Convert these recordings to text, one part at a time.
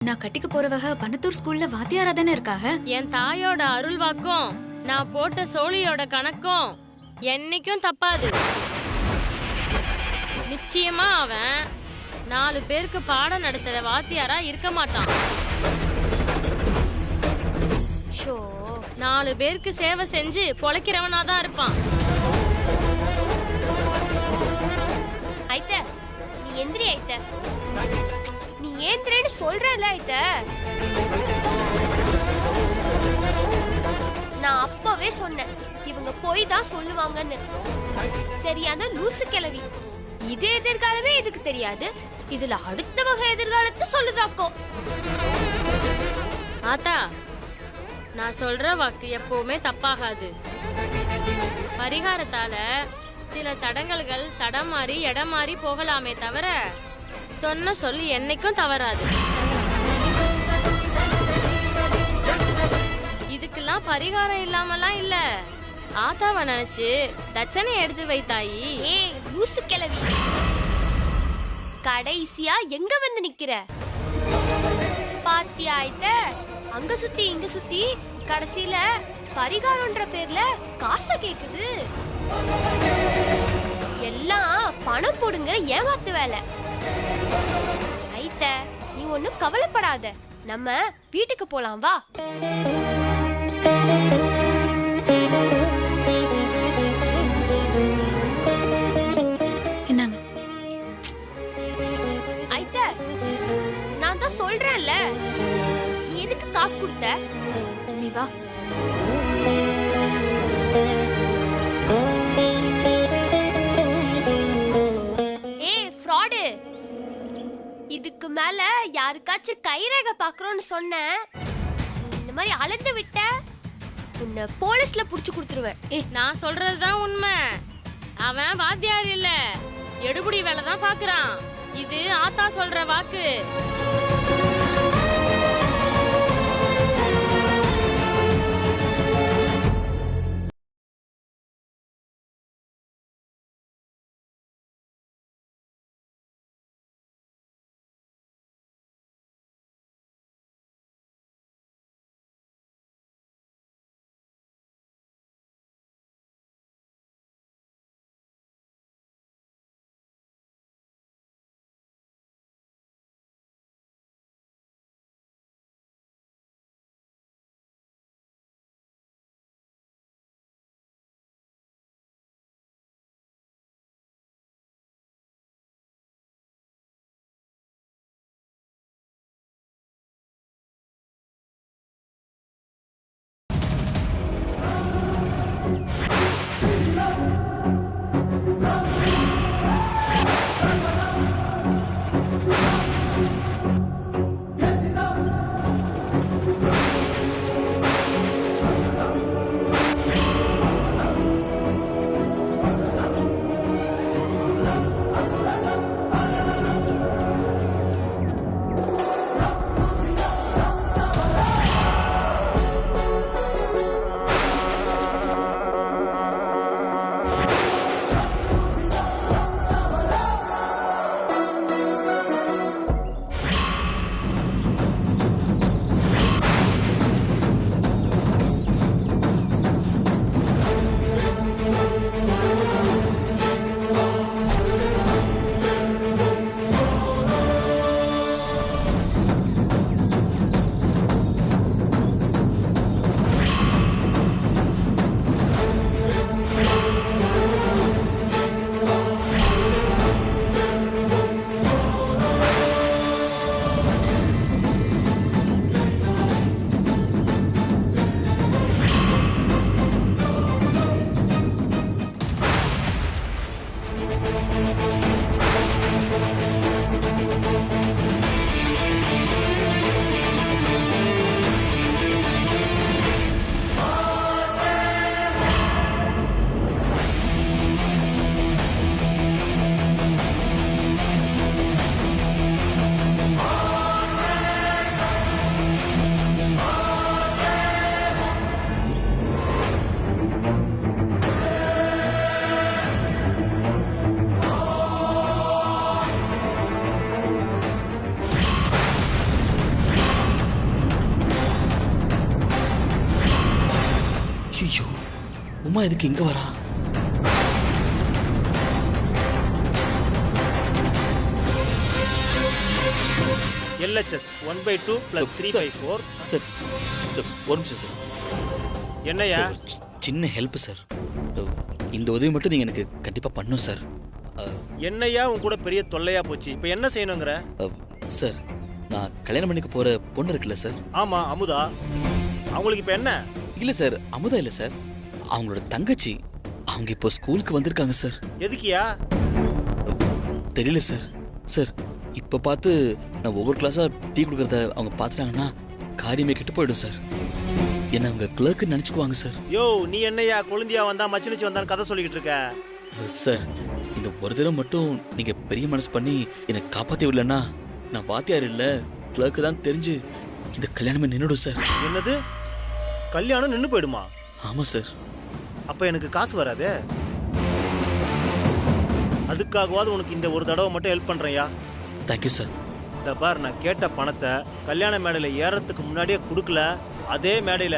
நான் கட்டிக்க போறவக பனத்தூர் ஸ்கூல்ல வாத்தியாரா தானே இருக்காக. என் தாயோட அருள் வாக்கும் நான் போட்ட சோழியோட கணக்கும் என்னைக்கும் தப்பாது. நிச்சயமா அவன் 4 பேருக்கு பாடம் நடத்துற வாத்தியாரா இருக்க மாட்டான். 4 பேருக்கு சேவை செஞ்சு பொழைக்கிறவனா தான் இருப்பான். ஐத்த, நீ எந்திரி ஐத்த. நீ ஏந்திரேன்னு சொல்றல ஐத்த. நான் அப்பவே சொன்னேன் இவங்க போய் தான் சொல்லுவாங்கன்னு. சரியான லூசு கிளவி. இது எதிர்காலமே இதுக்கு தெரியாது, இதுல அடுத்த வகை எதிர்காலத்தை சொல்லுதாக்கோ. ஆத்தா, நான் சொல்ற வாக்கு எப்பவுமே தப்பாகாது. பரிகாரத்தால சில தடங்கல்கள் தடம் மாறி இடம் மாறி போகலாமே தவிர சொன்ன சொல்லி என்னைக்கும் தவறாது. இதுக்கெல்லாம் பரிகாரம் இல்லாமலாம் இல்ல. ஆத்தாவை நினைச்சு தட்சணை எடுத்து வைத்தாயி. ஏய் லூசு கிளவி, கடைசியா எங்க வந்து நிக்கிற? பாத்தியா ஐத்த, அங்க சுத்தி இங்க சுத்தி கடைசியில பரிகாரம்ன்ற பேர்ல காசை கேக்குது. எல்லாம் பணம் போடுங்கிற ஏமாத்து வேலை. ஐத்த, நீ ஒண்ணும் கவலைப்படாத, நம்ம வீட்டுக்கு போலாம் வா. என்னங்க? ஐத்த, நான் தான் சொல்றேன்ல, நீ எதுக்கு காசு கொடுத்த? நீ வா. ஏய் ஃப்ராடு, இதுக்கு மேல யாருக்காச்சும் கைரேகை பாக்குறோம்னு சொன்ன, நீ இந்த மாதிரி அளந்து விட்ட உன்னை போலீஸ்ல புடிச்சு கொடுத்துருவேன். நான் சொல்றதுதான் உண்மை. அவன் வாத்தியார் இல்ல, எடுபுடி வேலை தான் பாக்குறான். இது ஆத்தா சொல்ற வாக்கு. உமா எதுக்கு இங்க வரா? LHS 1/2 + 3/4. சார் சார் ஒரு நிமிஷம் சார். என்னையா? சார், ஒரு சின்ன ஹெல்ப் சார். இந்த உதவி மட்டும் நீங்க எனக்கு கண்டிப்பா பண்ணணும் சார். என்னையா உன் கூட பெரிய தொல்லையா போச்சு? இப்போ என்ன செய்யணுங்கிற? சார், நான் கல்யாணம் பண்ணிக்க போற பொண்ணு இருக்குல்ல சார்? ஆமா, அமுதா. அவங்களுக்கு இப்போ என்ன? இல்ல சார், அமுதா இல்ல சார், அவங்களோட தங்கச்சி. அவங்க இப்போ ஸ்கூலுக்கு வந்திருக்காங்க சார். எதுக்கியா? தெரியல சார். சார், இப்ப பார்த்து நான் ஒவ்வொரு கிளாஸா டீ கொடுக்கறத அவங்க பார்த்துட்டாங்கன்னா காரியமே கெட்டு போயிடும் சார். என்ன அவங்க கிளர்க்கு நினைச்சுக்குவாங்க சார். யோ, நீ என்னையா கொழுந்தியா வந்தா மச்சினிச்சு வந்தான்னு கதை சொல்லிக்கிட்டு இருக்க? சார், இந்த ஒரு தடவை மட்டும் நீங்க பெரிய மனசு பண்ணி என்னை காப்பாத்தி விடலன்னா நான் வாத்தியார் இல்ல கிளர்க்கு தான் தெரிஞ்சு இந்த கல்யாணமே நின்றுடும் சார். என்னது? கல்யாணம் நின்று போயிடுமா? ஆமா சார். அப்ப எனக்கு காசு வராதே. அதுக்காகவாது உனக்கு இந்த ஒரு தடவை மட்டும் ஹெல்ப் பண்றேன்யா. Thank you sir. இந்த பார், நான் கேட்ட பணத்தை கல்யாண மேடையில ஏறத்துக்கு முன்னாடியே கொடுக்கல, அதே மேடையில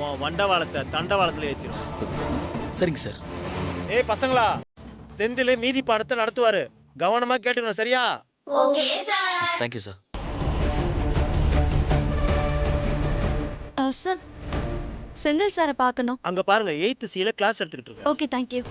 உன் வண்டவாளத்தை தண்டவாளத்துல ஏற்றிடும். சரிங்க சார். ஏய் பசங்களா, செந்தில் மீதி பாடத்தை நடத்துவாரு, கவனமா கேட்டுக்கணும், சரியா? Thank you sir. சார், செந்தில் சாரை பார்க்கணும். அங்க பாருங்க, 8th C கிளாஸ் எடுத்துக்கிட்டு இருக்கு. Okay, thank you.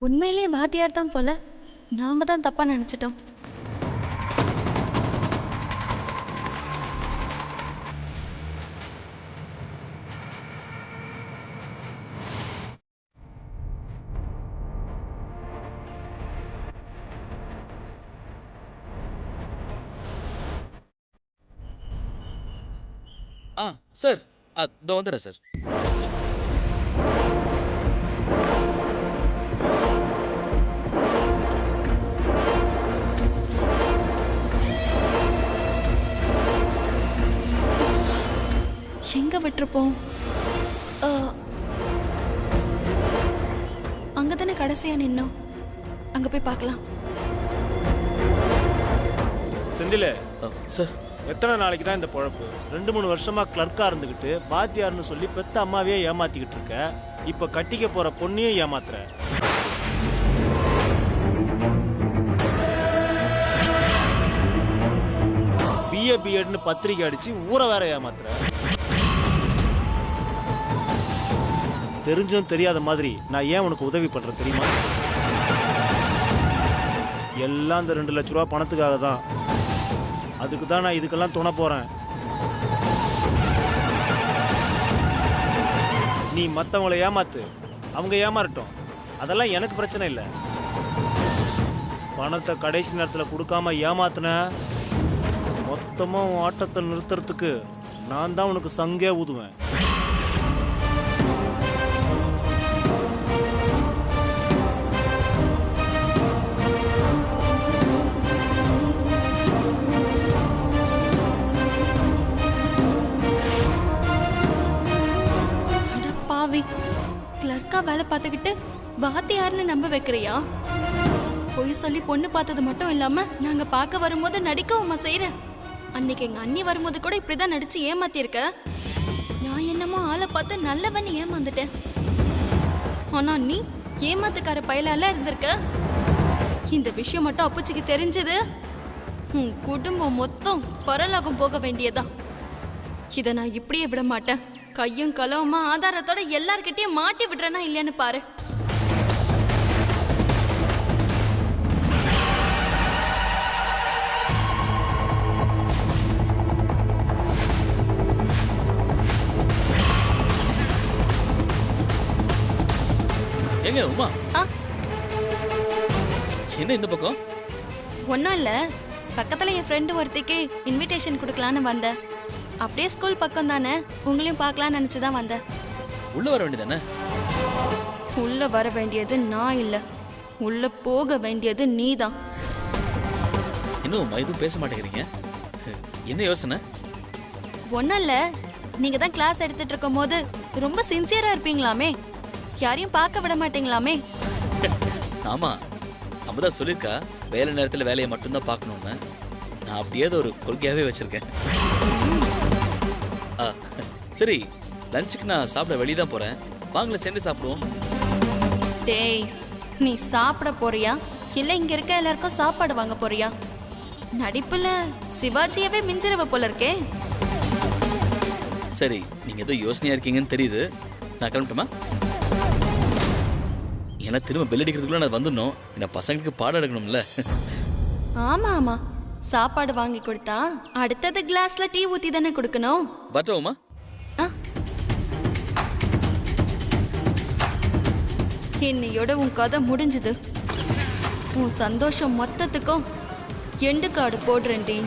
உண்மையிலேயே வாத்தியார் தான் போல. நாம தான் தப்பா நினைச்சிட்டோம். சார், இதோ வந்துடுறேன் சார். எங்க விட்டுருப்போம்? அங்கதானே கடைசியா நின்னோம். அங்க போய் பார்க்கலாம். செந்தில் சார், எத்தனை நாளைக்கு தான் இந்த பொழப்பு? 2-3 வருஷமா கிளர்க்கா இருந்துகிட்டு பாத்தியார்னு சொல்லி பெத்த அம்மாவே ஏமாத்திக்கிட்டு இருக்க. இப்ப கட்டிக்க போற பொண்ணையும் ஏமாத்துற. BA BEdன்னு பத்திரிக்கை அடிச்சு ஊரை வேற ஏமாத்துற. தெரிஞ்சும் தெரியாத மாதிரி நான் ஏன் உனக்கு உதவி பண்றேன் தெரியுமா? எல்லாம் இந்த 2 லட்ச ரூபா பணத்துக்காக தான். அதுக்கு தான் நான் இதுக்கெல்லாம் துணை போறேன். நீ மற்றவங்களை ஏமாத்து, அவங்க ஏமாறட்டும், அதெல்லாம் எனக்கு பிரச்சனை இல்லை. பணத்தை கடைசி நேரத்தில் கொடுக்காம ஏமாத்தின மொத்தமாக ஆட்டத்தை நிறுத்துறதுக்கு நான் தான் உனக்கு சங்கே ஊதுவேன். கிளர்க்கா வேலை பார்த்துக்கிட்டு வாத்தியார்னு நம்ப வைக்கிறியா? பொய் சொல்லி பொண்ணு பார்த்தது மட்டும் இல்லாம நாங்க பார்க்க வரும்போது நடிக்கவுமா செய்யற? அன்னைக்கு எங்க அண்ணி வரும்போது கூட இப்படிதான் நடிச்சு ஏமாத்திருக்க. நான் என்னமோ ஆளை பார்த்து நல்லவன் ஏமாந்துட்டேன். ஆனா நீ ஏமாத்துக்கார பயலால இருந்திருக்க. இந்த விஷயம் மட்டும் அப்பச்சிக்கு தெரிஞ்சது உன் குடும்பம் மொத்தம் பரலோகம் போக வேண்டியதா. இத நான் இப்படியே விட மாட்டேன். கையும் களவுமா ஆதாரத்தோட எல்லார்கிட்டயும் மாட்டி விடுறேனா இல்லையான்னு பாரு. ஏங்க உமா, என்ன இந்த பக்கம்? ஒன்னும் இல்ல, பக்கத்துல என் ஃப்ரெண்டு ஒருத்திக்கு இன்விடேஷன் கொடுக்கலான்னு வந்தேன். அப்படியே ஸ்கூல் பக்கம் தானே, உங்களையும் பார்க்கலாம்னு நினைச்சுதான் வந்தேன். உள்ள வர வேண்டியதானே? உள்ள வர வேண்டியது நான் இல்ல, உள்ள போக வேண்டியது நீதான். இன்னும் எதுவும் பேச மாட்டேங்கிறீங்க, என்ன யோசனை? ஒன்னும் இல்ல, நீங்க தான் கிளாஸ் எடுத்துட்டு இருக்கும் போது ரொம்ப சின்சியரா இருப்பீங்களாமே, யாரையும் பார்க்க விட மாட்டீங்களாமே. ஆமா, அம்மதான் சொல்லியிருக்கா வேலை நேரத்தில் வேலையை மட்டும்தான் பார்க்கணும்னு. நான் அப்படியே அதை ஒரு கொள்கையாகவே வச்சிருக்கேன். சரி, லஞ்சுக்கு நான் சாப்பிட வெளியே தான் போகிறேன். வாங்கல சேர்ந்து சாப்பிடுவோம். டேய், நீ சாப்பிட போறியா இல்ல இங்க இருக்க எல்லாருக்கும் சாப்பாடு வாங்க போறியா? நடிப்புல சிவாஜியவே மிஞ்சிரவ போல இருக்கே. சரி, நீங்கள் ஏதோ யோசனையாக இருக்கீங்கன்னு தெரியுது. நான் கிளம்பட்டுமா? ஏன்னா திரும்ப பெல் அடிக்கிறதுக்குள்ள நான் வந்துடணும். என்ன பசங்களுக்கு பாடம் எடுக்கணும்ல. ஆமா ஆமா, சாப்பாடு வாங்கி கொடுத்தா அடுத்தது கிளாஸ்ல டீ ஊத்தி தானே கொடுக்கணும். பட்டோமா? இன்னையோட உன் கதை முடிஞ்சுது. உன் சந்தோஷம் மொத்தத்துக்கும் எண்டு கார்டு போடுறேன்டி.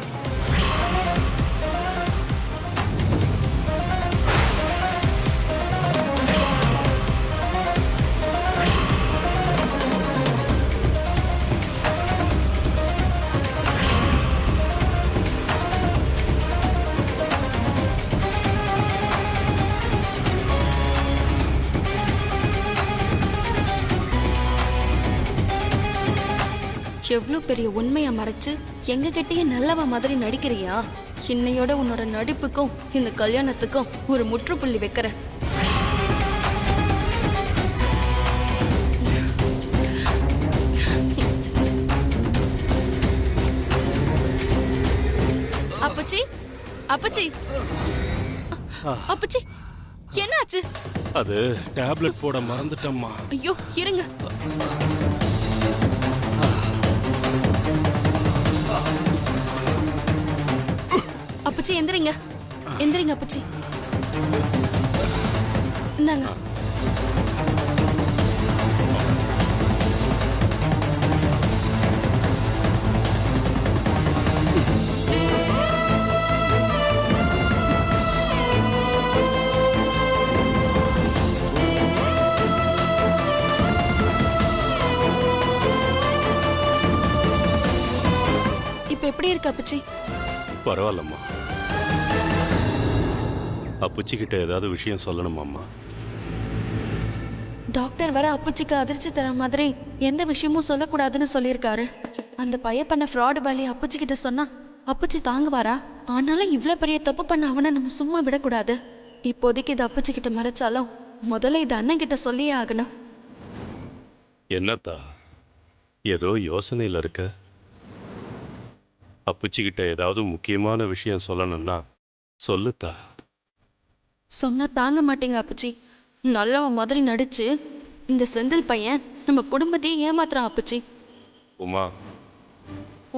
எவ்வளவு பெரிய உண்மையை மறைச்சு எங்க கிட்டயே நல்லவ மாதிரி நடிக்கிறியா? இன்னையோட உன்னோட நடிப்புக்கும் இந்த கல்யாணத்துக்கும் ஒரு முற்றுப்புள்ளி வைக்கிற. அப்பச்சி, அப்பச்சி, அப்பச்சி, என்னாச்சு? அது டேப்லெட் போட மறந்துட்டம்மா. ஐயோ, இருங்க. அப்பச்சி எந்திரிங்க, எந்திரிங்க அப்பச்சி. இந்தாங்க. இப்ப எப்படி இருக்கு அப்பச்சி? பரவாயில்லம்மா. அப்புச்சி கிட்ட ஏதாவது விஷயம் சொல்லணுமாம்மா? டாக்டர் வர அப்புச்சிக்கு அதிர்ச்சி தர மாதிரி எந்த விஷயமும் சொல்லக்கூடாதுன்னு சொல்லியிருக்காரு. அந்த பையன் பண்ண ஃப்ராடு வேலையை அப்புச்சி கிட்ட சொன்னா அப்புச்சி தாங்குவாரா? ஆனாலும் இவ்வளோ பெரிய தப்பு பண்ண அவனை நம்ம சும்மா விடக்கூடாது. இப்போதைக்கு இது அப்புச்சி கிட்ட மறைச்சாலும் முதல்ல இது அண்ணன் கிட்ட சொல்லியே ஆகணும். என்னத்தா ஏதோ யோசனையில் இருக்க? அப்புச்சி கிட்ட ஏதாவது முக்கியமான விஷயம் சொல்லணும்னா சொல்லுத்தா. சொன்னா தாங்க மாட்டேங்க அப்புச்சி. நல்லவன் மாதிரி நடிச்சு இந்த செந்தில் பையன் நம்ம குடும்பத்தையே ஏமாத்துறான் அப்புச்சி. உமா,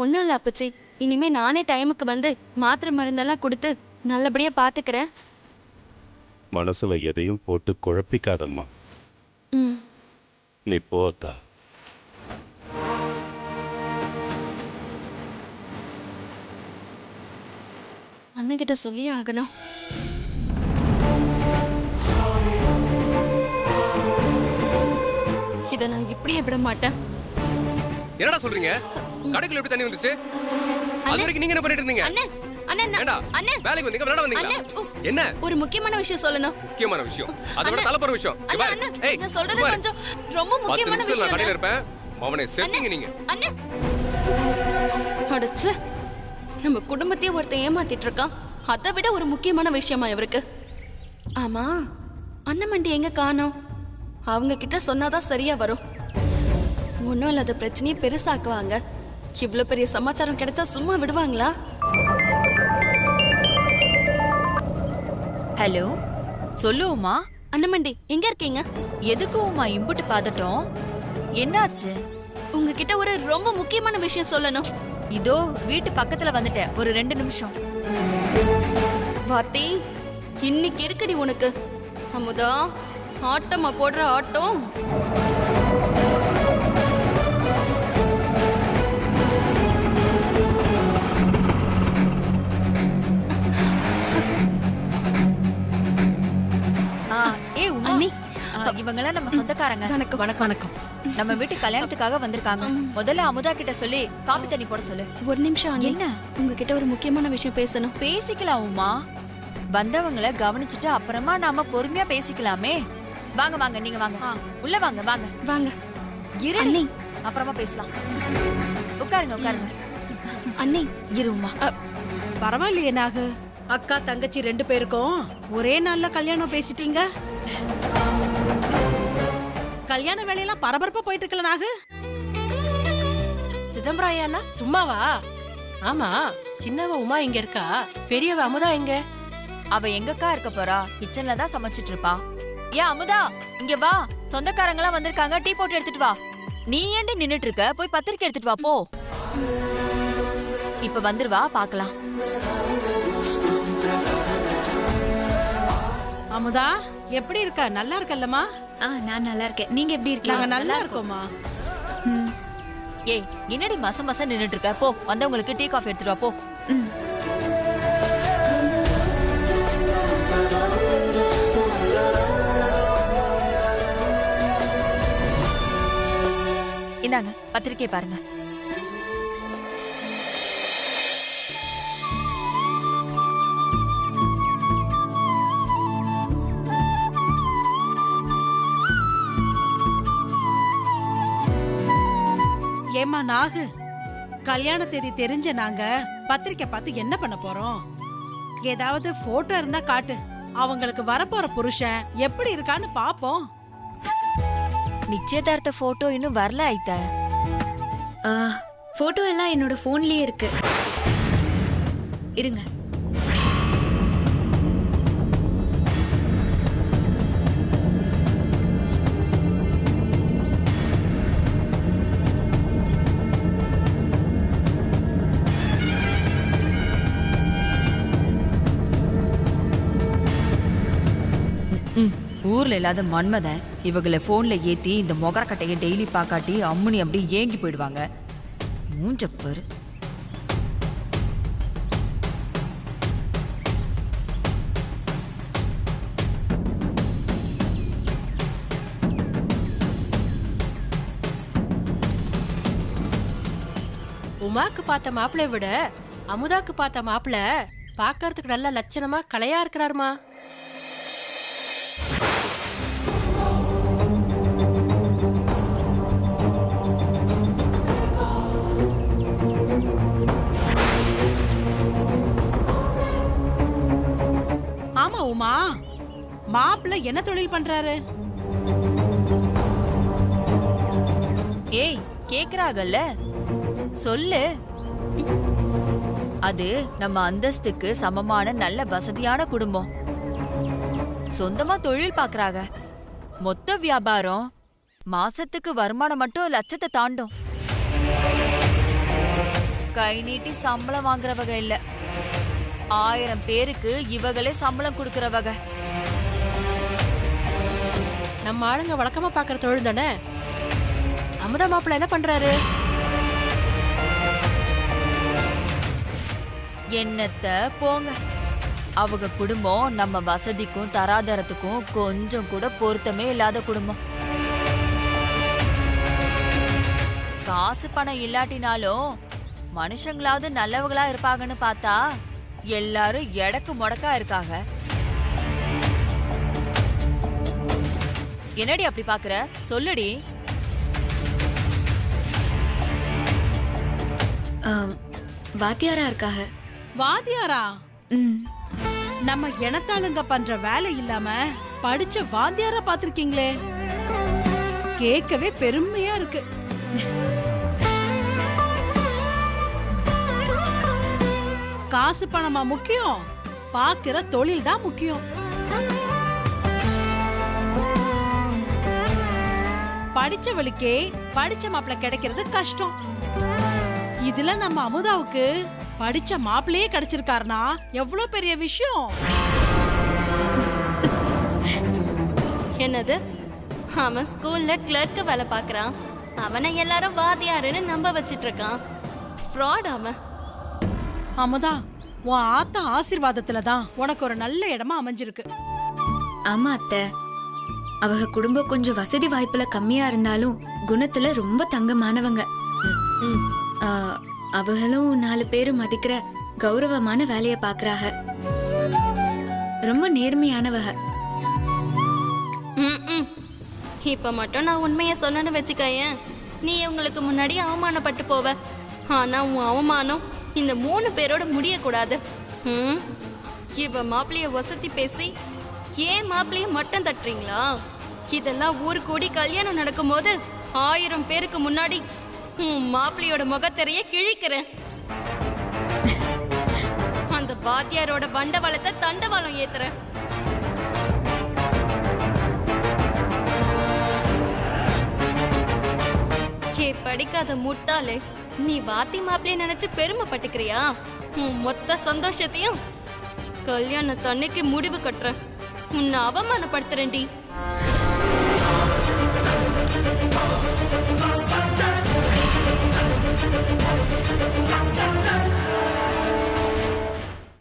ஒன்றும் இல்லை அப்புச்சி. இனிமே நானே டைமுக்கு வந்து மாத்திரை மருந்தெல்லாம் கொடுத்து நல்லபடியா பார்த்துக்கிறேன். மனசுல எதையும் போட்டு குழப்பிக்காதம்மா. ம். நீ போத்தா. அண்ணன்கிட்ட சொல்லியே ஆகணும். இதை நான் இப்படியே விட மாட்டேன். என்னடா சொல்றீங்க? கடைக்குள்ள எப்படி தண்ணி வந்துச்சு? அது வரைக்கும் நீங்க என்ன பண்ணிட்டு இருந்தீங்க? அண்ணே, அண்ணே, ஏண்டா அண்ணே, வேலைக்கு வந்தீங்க, விளையாட வந்தீங்களா? அண்ணே, என்ன ஒரு முக்கியமான விஷயம் சொல்லணும். முக்கியமான விஷயம்? அதை விட தலைப்பற விஷயம். இங்க அண்ணே, பாரு. அண்ணே, ஏய், நான் சொல்றது இங்க பாரு. கொஞ்சம் ரொம்ப 10 முக்கியமான நிமிஷத்துல நான் கடையில விஷயம். இருப்பேன். அவனை செத்தீங்க நீங்க. அண்ணே, அடச்சே, நம்ம குடும்பத்தையே ஒருத்தன் ஏமாத்திட்டு இருக்கான். அதை விட ஒரு முக்கியமான விஷயமா இவருக்கு? ஆமா, அண்ணன் மண்டி எங்க காணோம்? அவங்க கிட்ட சொன்னாதான் சரியா வரும். ஒன்றும் இல்லாத பிரச்சனையை பெருசாக்குவாங்க. இவ்வளோ பெரிய சமாச்சாரம் கிடைச்சா சும்மா விடுவாங்களா? ஹலோ, சொல்லு உமா. அண்ணமண்டி எங்க இருக்கீங்க? எதுக்கு உமா இம்புட்டு பாதட்டும்? என்னாச்சு? உங்ககிட்ட ஒரு ரொம்ப முக்கியமான விஷயம் சொல்லணும். இதோ வீட்டு பக்கத்துல வந்துட்டேன், ஒரு 2 நிமிஷம். வாத்தி, இன்னைக்கு இருக்குடி உனக்கு. அமுதா, ஆட்டமா போடுற ஆட்டம். இவங்கெல்லாம் நம்ம சொந்தக்காரங்க. வணக்கம். வணக்கம். வணக்கம். நம்ம வீட்டு கல்யாணத்துக்காக வந்திருக்காங்க. முதல்ல அமுதா கிட்ட சொல்லி காபி தண்ணி போட சொல்லு. ஒரு நிமிஷம் அண்ணி. என்ன? உங்ககிட்ட ஒரு முக்கியமான விஷயம் பேசணும். பேசிக்கலாம் உமா. வந்தவங்கள கவனிச்சுட்டு அப்புறமா நாம பொறுமையா பேசிக்கலாமே. வாங்க வாங்க, நீங்க வாங்க, உள்ள வாங்க வாங்க வாங்க. இரு அண்ணி. அப்புறமா பேசலாம். உட்காருங்க உட்காருங்க. அண்ணி இருமா. பரவாயில்லையே நாகு, அக்கா தங்கச்சி 2 பேருக்கும் ஒரே நாள்ல கல்யாணம் பேசிட்டீங்க. கல்யாண வேலையெல்லாம் பரபரப்பா போயிட்டு இருக்கல நாகு. சிதம்பராயண்ணா சும்மாவா? ஆமா, சின்னவ உமா இங்க இருக்கா, பெரியவ அமுதா எங்க? அவ எங்கக்கா இருக்க போறா? கிச்சன்ல தான் சமைச்சிட்டு இருப்பா. ஏன் அமுதா, இங்க வா. சொந்தக்காரங்க எல்லாம் வந்திருக்காங்க, டீ போட்டு எடுத்துட்டு வா. நீ ஏண்டி நின்னுட்டு இருக்க? போய் பத்திரிக்கை எடுத்துட்டு வா போ. இப்ப வந்துருவா, பாக்கலாம். அமுதா எப்படி இருக்க? நல்லா இருக்கல்லம்மா? நான் நல்லா இருக்கேன். நீங்க எப்படி இருக்கீங்க? நாங்க நல்லா இருக்கோமா. ஏய், என்னடி மச மச நின்னுட்டு இருக்க? போ, வந்தவங்களுக்கு டீ காஃபி எடுத்துட்டு வா போ. இந்தாங்க பத்திரிக்கை பாருங்க. ஏமா நாகு, கல்யாண தேதி தெரிஞ்ச நாங்க பத்திரிக்கை பார்த்து என்ன பண்ண போறோம்? ஏதாவது போட்டோ இருந்தா காட்டு, அவங்களுக்கு வரப்போற புருஷன் எப்படி இருக்கான்னு பாப்போம். நிச்சயதார்த்த போட்டோ இன்னும் வரல ஐத்த. போட்டோ எல்லாம் என்னோட போன்லயே இருக்கு. இருங்க. ஊர்ல இல்லாத மன்மதன் இவங்களை போன்ல ஏத்தி இந்த மொகரக்கட்டைய டெய்லி பாக்காட்டி அம்முனி அப்படி ஏங்கி போயிடுவாங்க. மூஞ்சப்பர். உமாக்கு பார்த்த மாப்பிளைய விட அமுதாக்கு பார்த்த மாப்பிள்ள பாக்கறதுக்கு நல்ல லட்சணமா கலையா இருக்கிறாருமா. ஆமா உமா, மாப்பிள்ள என்ன தொழில் பண்றாரு? ஏய், கேக்குறாங்கல்ல, சொல்லு. அது நம்ம அந்தஸ்துக்கு சமமான நல்ல வசதியான குடும்பம். சொந்தமா தொழில் பாக்குறாங்க. மொத்த வியாபாரம் மாசத்துக்கு வருமானம் மட்டும் லட்சத்தை தாண்டும். கை நீட்டி சம்பளம் வாங்குறவங்க இல்ல, 1000 பேருக்கு இவங்களே சம்பளம் கொடுக்கறவங்க. நம்ம ஆளுங்க வழக்கமா பாக்குற தொழில் தானே. அமுதா மாப்பிள்ள என்ன பண்றாரு? என்னத்த போங்க. அவங்க குடும்பம் நம்ம வசதிக்கும் தராதரத்துக்கும் கொஞ்சம் கூட பொருத்தமே இல்லாத குடும்பம். காசு பணம் இல்லாட்டினாலும் மனுஷங்களாவது நல்லவங்களா இருப்பாங்கன்னு பார்த்தா எல்லாரும் எடக்கு முடக்கா இருக்காங்க. என்னடி அப்படி பாக்குற? சொல்லுடி. வாத்தியாரா இருக்காக. வாத்தியாரா? நம்ம இனத்தாளுங்க பண்ற வேலை இல்லாம படிச்ச வாத்தியாரா பாத்திருக்கீங்களே, கேட்கவே பெருமையா இருக்கு. காசு பணமா முக்கியம்? பாக்குற தொழில் தான் முக்கியம். படிச்சவளுக்கே படிச்ச மாப்பிள்ள கிடைக்கிறது கஷ்டம். இதுல நம்ம அமுதாவுக்கு படிச்ச மாப்பிள்ளையே கிடைச்சிருக்காருனா எவ்வளவு பெரிய விஷயம். என்னது, அவன் ஸ்கூல்ல கிளர்க்கு வேலை பார்க்கறான், அவனை எல்லாரும் வாத்தியாருன்னு நம்ப வச்சிட்டு இருக்கான். ஃப்ராட் அவன். அமுதா, உன் ஆத்தா ஆசீர்வாதத்துல தான் உனக்கு ஒரு நல்ல இடமா அமைஞ்சிருக்கு. ஆமா அத்தை, அவங்க குடும்பம் கொஞ்சம் வசதி வாய்ப்புல கம்மியா இருந்தாலும் குணத்துல ரொம்ப தங்கமானவங்க. அவங்களும் 4 பேரும் மதிக்கிற கௌரவமான வேலைய பாக்குறாங்க. ரொம்ப நேர்மையானவங்க. இப்ப மட்டும் நான் உண்மையை சொன்னேன்னு வச்சுக்கயேன், நீ இவங்களுக்கு முன்னாடி அவமானப்பட்டு போவ. ஆனா உன் அவமானம் இந்த 3 பேரோட முடியக்கூடாது. இவ மாப்பிளைய வசதி பேசி ஏன் மாப்பிளைய மட்டும் தட்டுறீங்களா? இதெல்லாம் ஊர் கூடி கல்யாணம் நடக்கும்போது 1000 பேருக்கு முன்னாடி உன் மாப்பிளையோட முகத்தெரிய கிழிக்கிறேன். அந்த வாத்தியாரோட பண்டவாளத்தை தண்டவாளம் ஏத்துறேன். படிக்காத முட்டாளே, நீ வாத்தி மாப்பிளைய நினைச்சு பெருமைப்பட்டுக்கிறியா? உன் மொத்த சந்தோஷத்தையும் கல்யாணத்தன்னைக்கு முடிவு கட்டுற. உன்னை அவமானப்படுத்துறேன்டி.